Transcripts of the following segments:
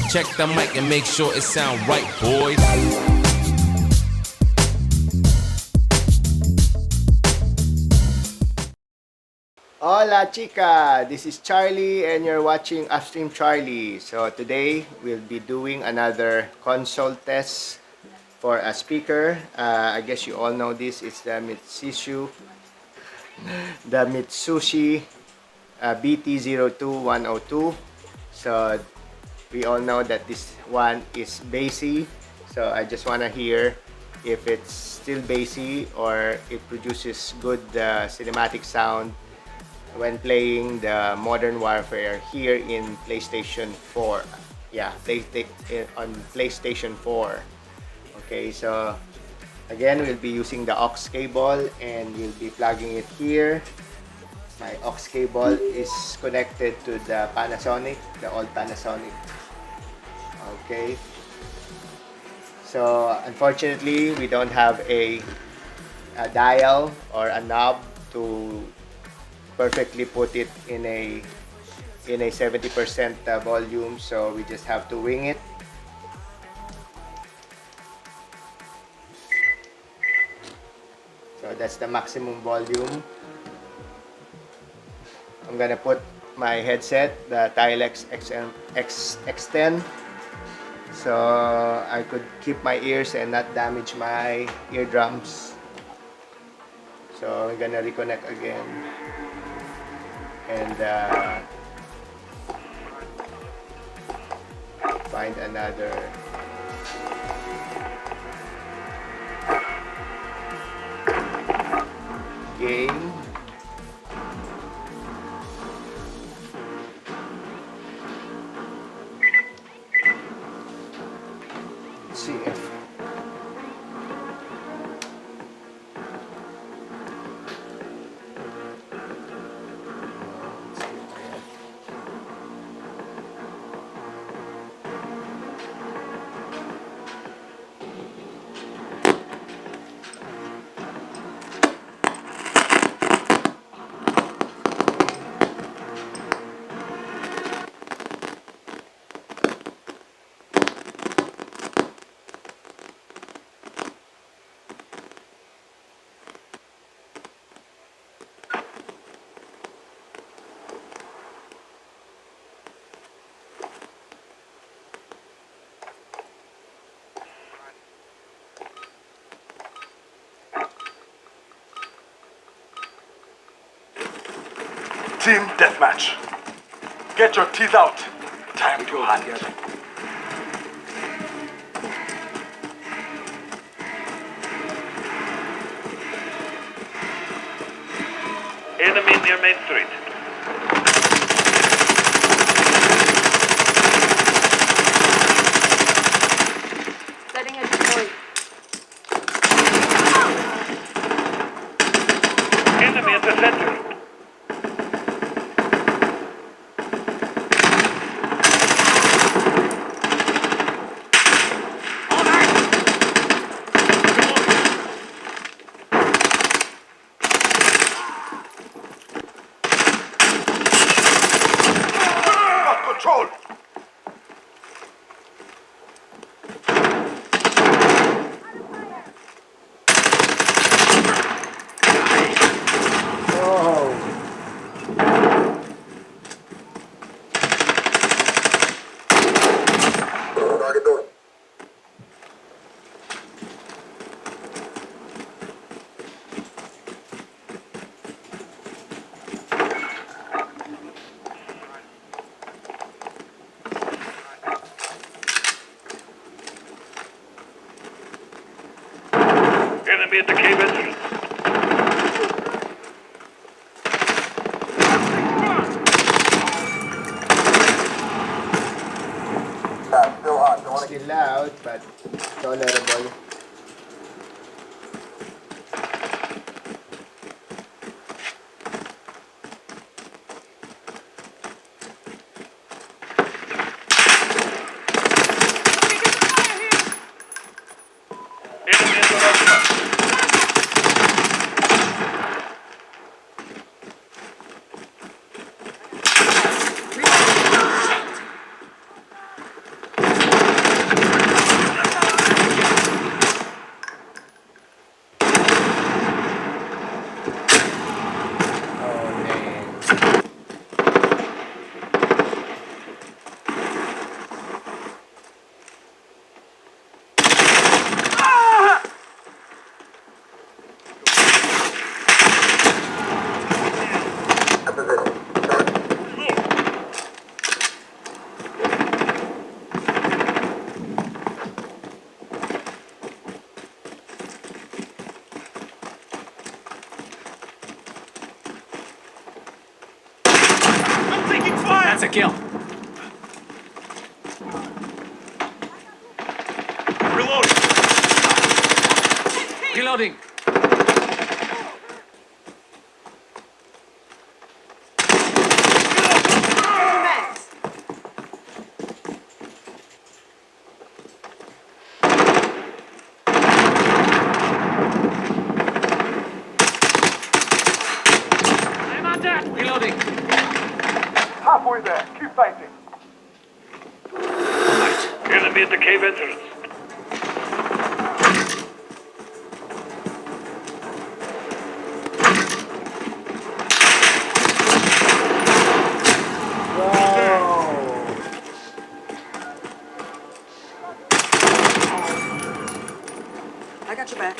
Check the mic and make sure it sound right, boys. Hola chica, this is Charlie and you're watching UpStreamCharlie. So today we'll be doing another console test for a speaker. I guess you all know this. It's the Mitsushi BT02 So we all know that this one is bassy. So I just want to hear if it's still bassy or it produces good cinematic sound when playing the Modern Warfare here in PlayStation 4. Yeah, on PlayStation 4. Okay, so again, we'll be using the aux cable and we'll be plugging it here. My aux cable is connected to the Panasonic, the old Panasonic. Okay. So unfortunately, we don't have a dial or a knob to perfectly put it in a 70% volume, so we just have to wing it. So that's the maximum volume. I'm gonna put my headset, the Tilex X10, so I could keep my ears and not damage my eardrums. So we're gonna reconnect again and find another game. Let's see if Team deathmatch. Get your teeth out. Time to hunt. Enemy near Main Street. Setting a decoy. Enemy at the center. Control. Enemy at the cave entrance. Still hot. Don't want to still loud but tolerable. Enemy at the restaurant. That's a kill. Reloading. Reloading. I'm on that. Reloading. Halfway there. Keep fighting. Enemy at the cave entrance. I got your back.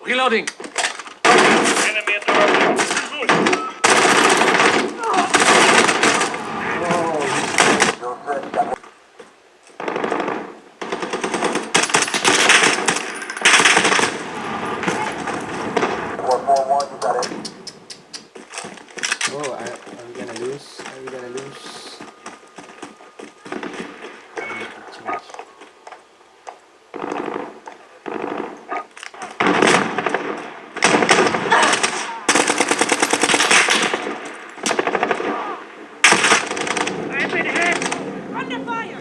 Reloading. Enemy interruption. Oh, are we gonna lose? Are we gonna lose? I need to change. I've been hit. Under fire!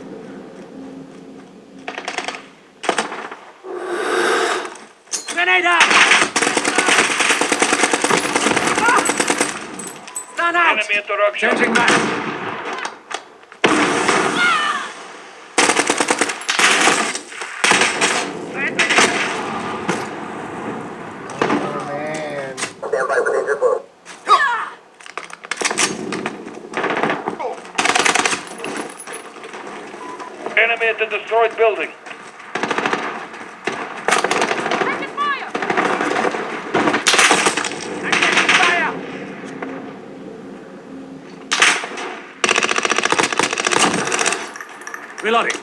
Grenade out. Stand out. Enemy interruption. Changing back. Oh man. Enemy at the destroyed building. Taking fire! Fire! Reloading.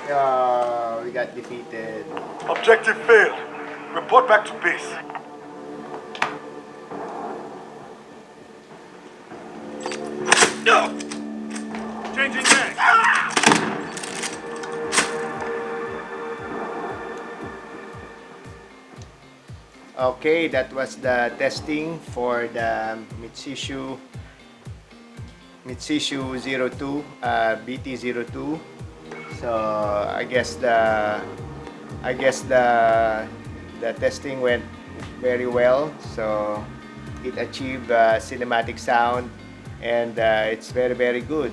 Oh, we got defeated. Objective failed. Report back to base. No! Changing back. Okay, that was the testing for the Mitsushi BT02. So I guess the testing went very well. So it achieved cinematic sound, and it's very good.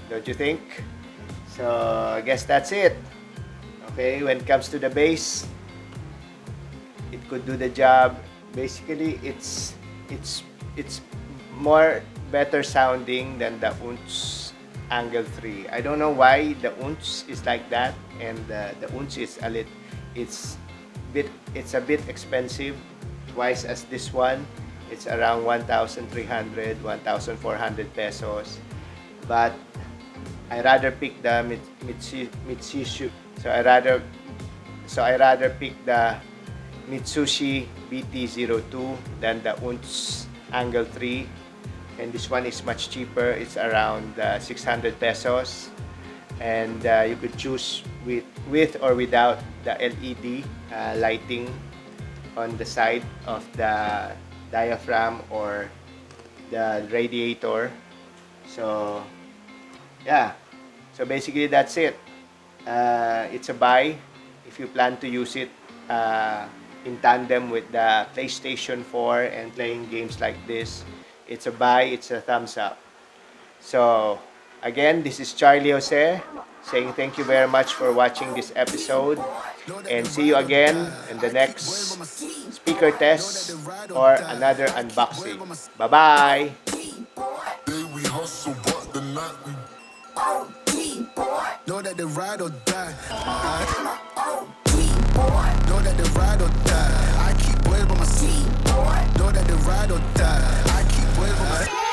Don't you think? So I guess that's it. Okay, when it comes to the bass, it could do the job. Basically, it's more better sounding than the Unz Angle 3. I don't know why the Unz is like that, and the Unz is it's a bit expensive, twice as this one. It's around 1,400 pesos. But I rather pick the Mitsushi. So I rather pick the Mitsushi BT02 than the Unz Angle 3, and this one is much cheaper. It's around 600 pesos, and you could choose with or without the LED lighting on the side of the diaphragm or the radiator. So yeah, so basically that's it. It's a buy if you plan to use it in tandem with the PlayStation 4 and playing games like this. It's a buy, it's a thumbs up. So again, this is Charlie Jose saying thank you very much for watching this episode, and see you again in the next speaker test or another unboxing. Bye bye. Know that they ride or die. Know that they ride or die. I keep boys by my seat. Know that they ride or die. I keep boys by my